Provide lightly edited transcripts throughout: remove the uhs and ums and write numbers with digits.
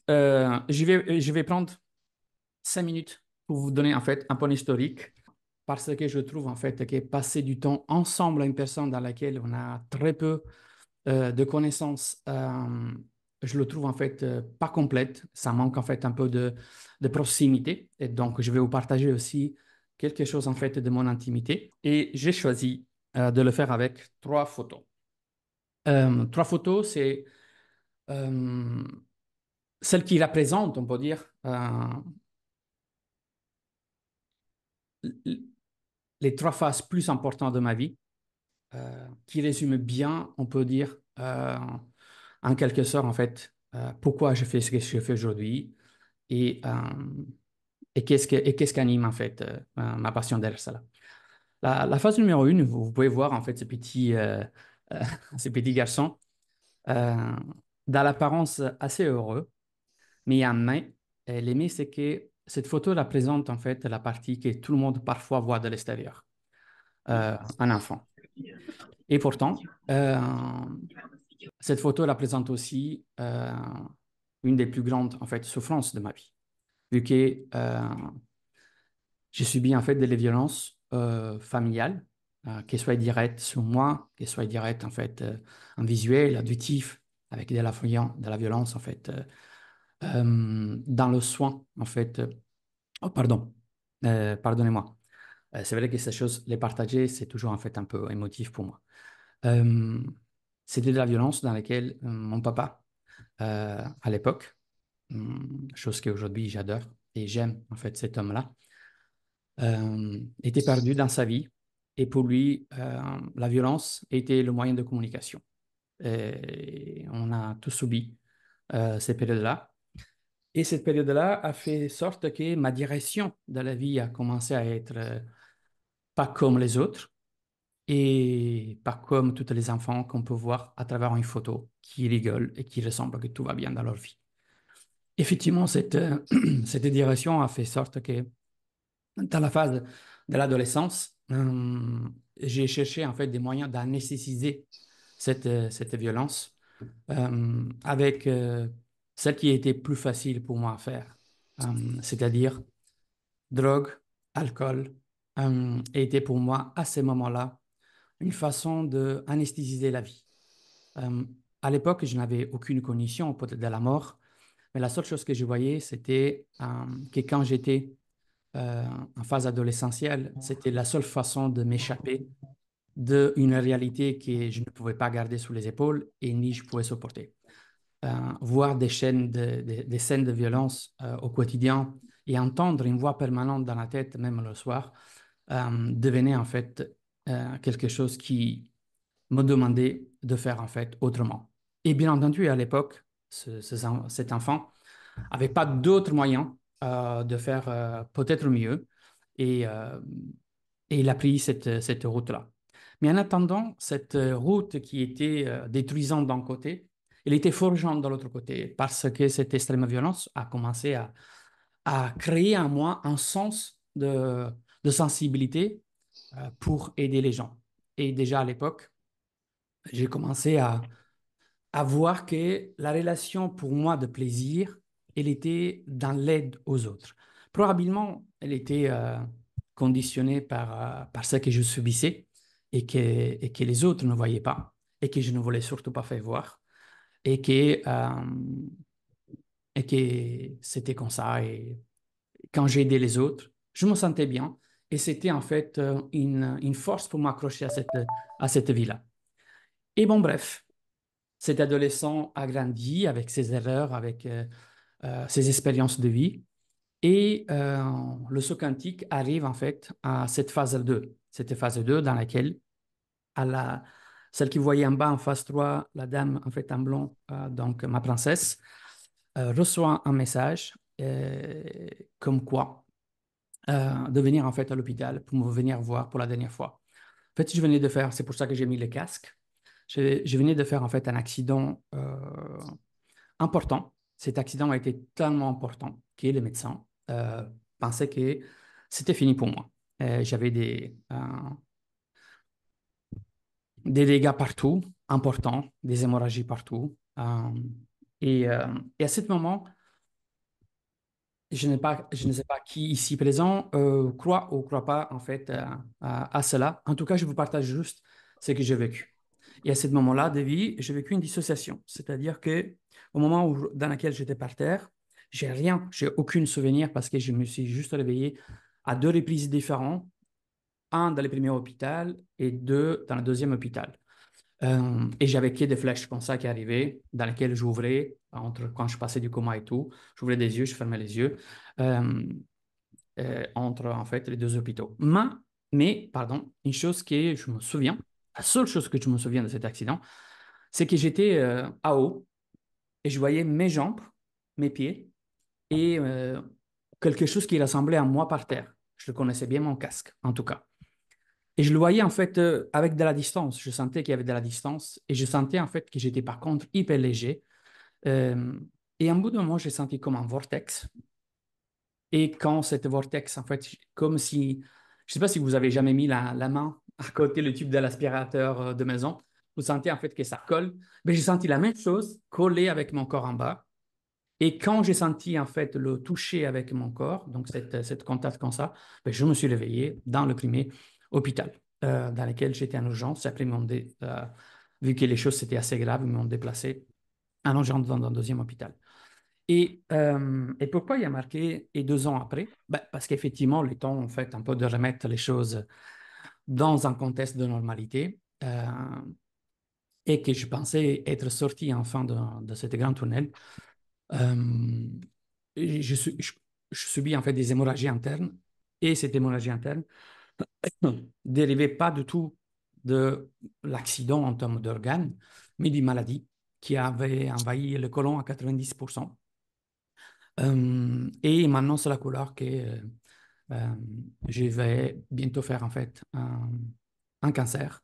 Je vais prendre 5 minutes pour vous donner en fait un point historique parce que je trouve en fait que passer du temps ensemble à une personne dans laquelle on a très peu de connaissances, je le trouve en fait pas complète. Ça manque en fait un peu de proximité. Et donc, je vais vous partager aussi quelque chose en fait de mon intimité. Et j'ai choisi de le faire avec 3 photos. 3 photos, c'est euh, celles qui représentent, on peut dire, les 3 phases plus importantes de ma vie, qui résument bien, on peut dire, en quelque sorte, en fait, pourquoi je fais ce que je fais aujourd'hui et, qu'est-ce qui anime, en fait, ma passion derrière ça. La phase numéro 1, vous pouvez voir, en fait, euh, ce petit garçon, euh, dans l'apparence assez heureux, mais en main, l'aimé, c'est que cette photo représente, en fait, la partie que tout le monde parfois voit de l'extérieur, un enfant. Et pourtant, cette photo représente aussi une des plus grandes en fait, souffrances de ma vie, vu que j'ai subi en fait des violences familiales, qu'elles soient directes sur moi, qu'elles soient directes en fait en visuel, auditif, avec de la violence en fait dans le soin en fait. Oh pardon, pardonnez-moi. C'est vrai que ces choses, les partager, c'est toujours en fait un peu émotif pour moi. Euh, C'était de la violence dans laquelle mon papa, à l'époque, chose qu'aujourd'hui j'adore et j'aime en fait cet homme-là, était perdu dans sa vie. Et pour lui, la violence était le moyen de communication. Et on a tous subi ces périodes-là. Et cette période-là a fait sorte que ma direction de la vie a commencé à être pas comme les autres et pas comme tous les enfants qu'on peut voir à travers une photo qui rigolent et qui ressemblent que tout va bien dans leur vie. Effectivement, cette direction a fait sorte que dans la phase de l'adolescence, j'ai cherché en fait des moyens d'anesthésiser cette violence avec celle qui était plus facile pour moi à faire, c'est-à-dire drogue, alcool, était pour moi à ce moment-là une façon d'anesthésiser la vie. Euh, à l'époque, je n'avais aucune cognition peut-être de la mort, mais la seule chose que je voyais, c'était que quand j'étais euh, en phase adolescentielle, c'était la seule façon de m'échapper d'une réalité que je ne pouvais pas garder sous les épaules et ni je pouvais supporter. Voir des scènes de violence au quotidien et entendre une voix permanente dans la tête, même le soir, devenait en fait quelque chose qui me demandait de faire en fait autrement. Et bien entendu, à l'époque, cet enfant n'avait pas d'autres moyens de faire peut-être mieux et, euh, et il a pris cette route-là. Mais en attendant, cette route qui était détruisante d'un côté, elle était forgeante de l'autre côté parce que cette extrême violence a commencé à créer en moi un sens de sensibilité pour aider les gens. Et déjà à l'époque, j'ai commencé à voir que la relation pour moi de plaisir, elle était dans l'aide aux autres. Probablement, elle était conditionnée par ce que je subissais et que les autres ne voyaient pas et que je ne voulais surtout pas faire voir et que c'était comme ça. Et quand j'ai aidé les autres, je me sentais bien et c'était en fait une force pour m'accrocher à cette vie-là. Et bon, bref. Cet adolescent a grandi avec ses erreurs, avec ses expériences de vie. Et le saut quantique arrive en fait à cette phase 2. Cette phase 2 dans laquelle, à celle qui voyait en bas en phase 3, la dame en fait en blanc, donc ma princesse, reçoit un message comme quoi de venir en fait à l'hôpital pour me venir voir pour la dernière fois. En fait, je venais de faire, c'est pour ça que j'ai mis le casque. Je venais de faire en fait un accident important. Cet accident a été tellement important que les médecins pensaient que c'était fini pour moi. J'avais des dégâts partout, importants, des hémorragies partout. Et à ce moment, je ne sais pas qui ici présent croit ou croit pas en fait à cela. En tout cas, je vous partage juste ce que j'ai vécu. Et à ce moment-là de vie, j'ai vécu une dissociation. C'est-à-dire que au moment dans lequel j'étais par terre, j'ai rien, j'ai aucun souvenir parce que je me suis juste réveillé à deux reprises différentes, un dans le premier hôpital et deux dans le deuxième hôpital. Et j'avais que des flèches comme ça qui arrivaient, dans lesquelles j'ouvrais, entre quand je passais du coma et tout, j'ouvrais des yeux, je fermais les yeux, euh, entre en fait les deux hôpitaux. Pardon, une chose que je me souviens, la seule chose que je me souviens de cet accident, c'est que j'étais à haut et je voyais mes jambes, mes pieds et quelque chose qui ressemblait à moi par terre. Je connaissais bien mon casque, en tout cas. Et je le voyais en fait avec de la distance. Je sentais qu'il y avait de la distance et je sentais en fait que j'étais par contre hyper léger. Euh, et à un bout d'un moment, j'ai senti comme un vortex. Et quand cette vortex, en fait, comme si, je ne sais pas si vous avez jamais mis la main à côté le tube de l'aspirateur de maison, vous sentez en fait que ça colle. Mais j'ai senti la même chose collée avec mon corps en bas. Et quand j'ai senti en fait le toucher avec mon corps, donc cette contact comme ça, ben, je me suis réveillé dans le premier hôpital dans lequel j'étais en urgence. Après, vu que les choses étaient assez graves, ils m'ont déplacé en urgence dans un deuxième hôpital. Et pourquoi il y a marqué et 2 ans après? Ben, parce qu'effectivement, le temps en fait un peu de remettre les choses dans un contexte de normalité et que je pensais être sorti enfin de cette grande tunnel. Euh, je subis en fait des hémorragies internes et cette hémorragie interne ne dérivait pas du tout de l'accident en termes d'organes, mais d'une maladie qui avait envahi le côlon à 90%. Et maintenant, c'est la couleur que euh, je vais bientôt faire en fait un cancer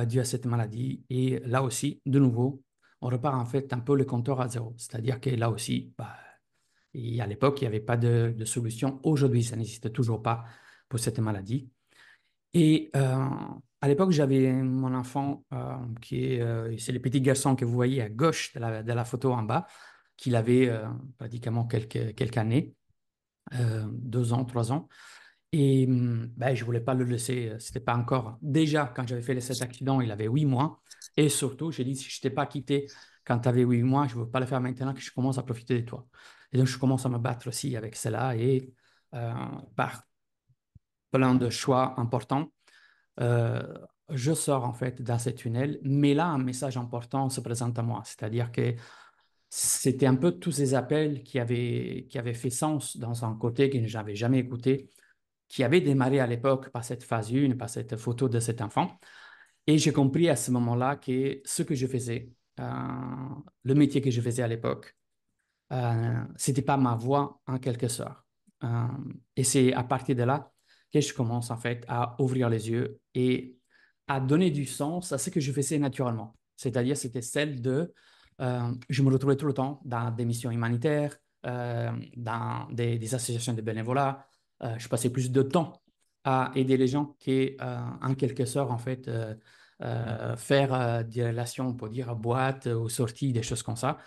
dû à cette maladie. Et là aussi, de nouveau, on repart en fait un peu le compteur à zéro. C'est-à-dire que là aussi, bah, et à l'époque, il n'y avait pas de solution. Aujourd'hui, ça n'existe toujours pas pour cette maladie. Et à l'époque, j'avais mon enfant c'est le petit garçon que vous voyez à gauche de la photo en bas, qu'il avait pratiquement quelques années, 2 ans, 3 ans. Et ben, je ne voulais pas le laisser. C'était pas encore. Déjà, quand j'avais fait cet accident, il avait 8 mois. Et surtout, j'ai dit, si je ne t'ai pas quitté quand tu avais 8 mois, je ne veux pas le faire maintenant que je commence à profiter de toi. Et donc, je commence à me battre aussi avec cela. Et euh, par plein de choix importants, euh, je sors en fait dans ce tunnel. Mais là, un message important se présente à moi. C'est-à-dire que c'était un peu tous ces appels qui avaient fait sens dans un côté que je n'avais jamais écouté qui avait démarré à l'époque par cette phase 1, par cette photo de cet enfant. Et j'ai compris à ce moment-là que ce que je faisais, le métier que je faisais à l'époque, c'était pas ma voie en quelque sorte. Euh, et c'est à partir de là que je commence en fait à ouvrir les yeux et à donner du sens à ce que je faisais naturellement. C'est-à-dire, c'était celle de, je me retrouvais tout le temps dans des missions humanitaires, dans des associations de bénévolat. Je passais plus de temps à aider les gens qu'en quelque sorte, en fait, faire des relations, pour dire, boîte ou sorties, des choses comme ça.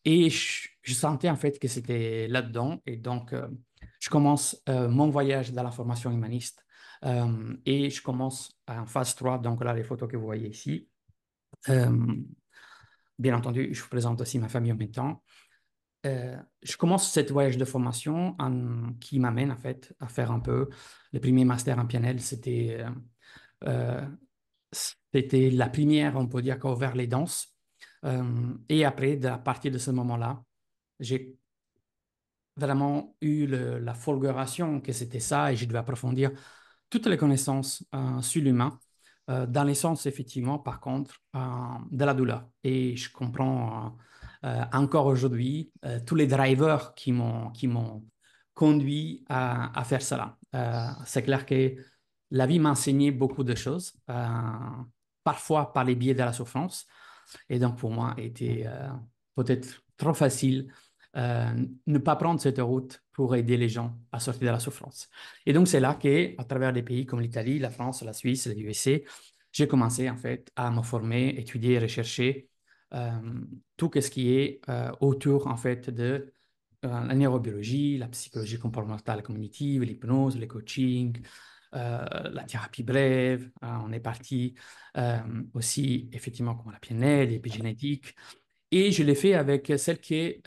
Et je sentais en fait que c'était là-dedans. Et donc, je commence mon voyage dans la formation humaniste. Et je commence en phase 3 donc là, les photos que vous voyez ici. Euh, Bien entendu, je vous présente aussi ma famille en même temps. Je commence ce voyage de formation qui m'amène en fait à faire un peu le premier master en PNL. Euh, C'était la première, on peut dire, qui a ouvert les danses. Et après, à partir de ce moment-là, j'ai vraiment eu la fulguration que c'était ça et je devais approfondir toutes les connaissances sur l'humain, dans les sens, effectivement, par contre, de la douleur. Et je comprends encore aujourd'hui tous les drivers qui m'ont conduit à faire cela. C'est clair que la vie m'a enseigné beaucoup de choses, parfois par les biais de la souffrance. Et donc, pour moi, était peut-être trop facile ne pas prendre cette route pour aider les gens à sortir de la souffrance. Et donc, c'est là qu'à travers des pays comme l'Italie, la France, la Suisse, les USA, j'ai commencé en fait à me former, étudier, rechercher tout ce qui est autour en fait de la neurobiologie, la psychologie comportementale cognitive, l'hypnose, le coaching, la thérapie brève. On est parti aussi, effectivement, comme la PNL, l'épigénétique. Et je l'ai fait avec celle qui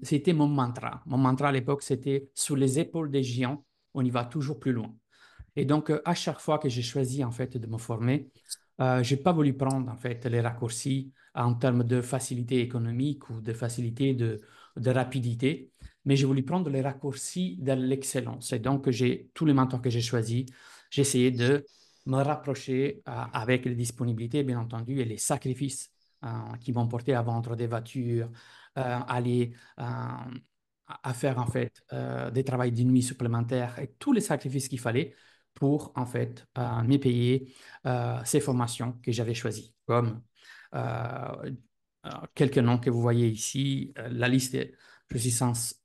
c'était mon mantra. Mon mantra à l'époque, c'était sur les épaules des géants, on y va toujours plus loin. Et donc, à chaque fois que j'ai choisi en fait de me former, j'ai pas voulu prendre en fait les raccourcis en termes de facilité économique ou de facilité de rapidité, mais j'ai voulu prendre les raccourcis de l'excellence. Et donc, j'ai tous les mentors que j'ai choisis, j'ai essayé de me rapprocher avec les disponibilités, bien entendu, et les sacrifices qui m'ont porté à vendre des voitures, aller à faire en fait des travails de nuit supplémentaires et tous les sacrifices qu'il fallait pour en fait me payer ces formations que j'avais choisies, comme euh, quelques noms que vous voyez ici. La liste, je suis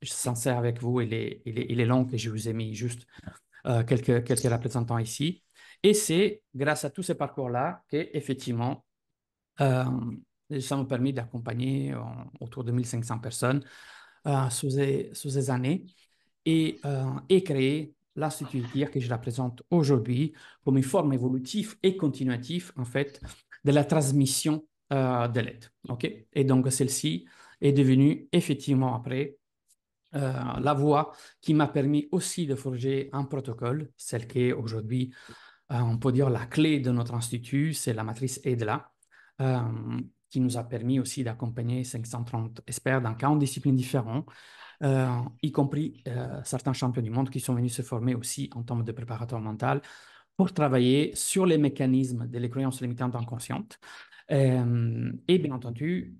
sincère avec vous, il est long et je vous ai mis juste quelques représentants ici. Et c'est grâce à tous ces parcours-là qu'effectivement, euh, ça m'a permis d'accompagner autour de 1500 personnes sous ces années et créer l'Institut ITIR que je la présente aujourd'hui comme une forme évolutive et continuative, en fait, de la transmission de l'aide. OK? Et donc, celle-ci est devenue effectivement après la voie qui m'a permis aussi de forger un protocole, celle qui est aujourd'hui, on peut dire, la clé de notre institut, c'est la matrice EDLA, euh, qui nous a permis aussi d'accompagner 530 experts dans 40 disciplines différentes, y compris certains champions du monde qui sont venus se former aussi en termes de préparateur mental pour travailler sur les mécanismes des croyances limitantes inconscientes. Et bien entendu,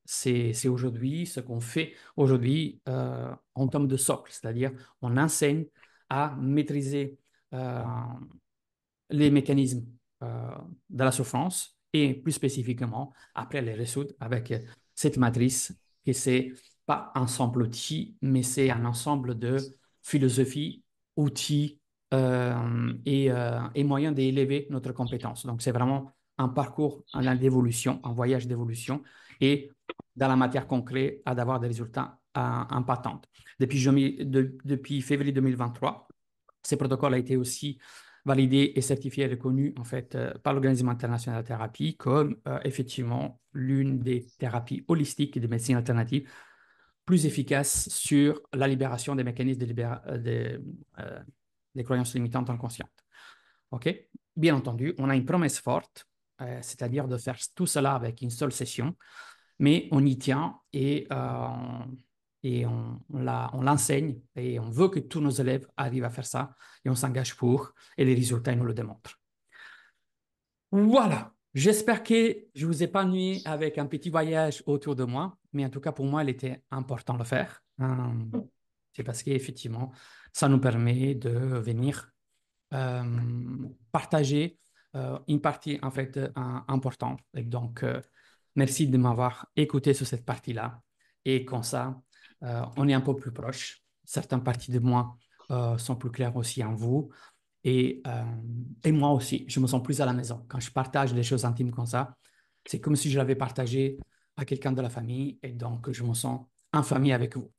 c'est aujourd'hui ce qu'on fait aujourd'hui en termes de socle, c'est-à-dire on enseigne à maîtriser euh, les mécanismes euh, de la souffrance et plus spécifiquement après les résoudre avec cette matrice qui c'est pas un ensemble d'outils, mais c'est un ensemble de philosophies, outils et moyens d'élever notre compétence. Donc c'est vraiment un parcours d'évolution, un voyage d'évolution et dans la matière concrète à d'avoir des résultats impactants. Depuis février 2023, ce protocole a été aussi validé et certifié et reconnu en fait par l'Organisme international de la thérapie comme effectivement l'une des thérapies holistiques et des médecines alternatives plus efficaces sur la libération des mécanismes euh, des croyances limitantes inconscientes. OK? Bien entendu, on a une promesse forte, c'est-à-dire de faire tout cela avec une seule session, mais on y tient et on l'enseigne et on veut que tous nos élèves arrivent à faire ça et on s'engage pour et les résultats nous le démontrent. Voilà, j'espère que je vous ai pas ennuyé avec un petit voyage autour de moi, mais en tout cas pour moi, il était important de le faire. C'est parce qu'effectivement, ça nous permet de venir partager une partie en fait importante. Et donc, merci de m'avoir écouté sur cette partie-là. Et comme ça, on est un peu plus proche. Certaines parties de moi sont plus claires aussi en vous. Et moi aussi, je me sens plus à la maison. Quand je partage des choses intimes comme ça, c'est comme si je l'avais partagé à quelqu'un de la famille. Et donc, je me sens en famille avec vous.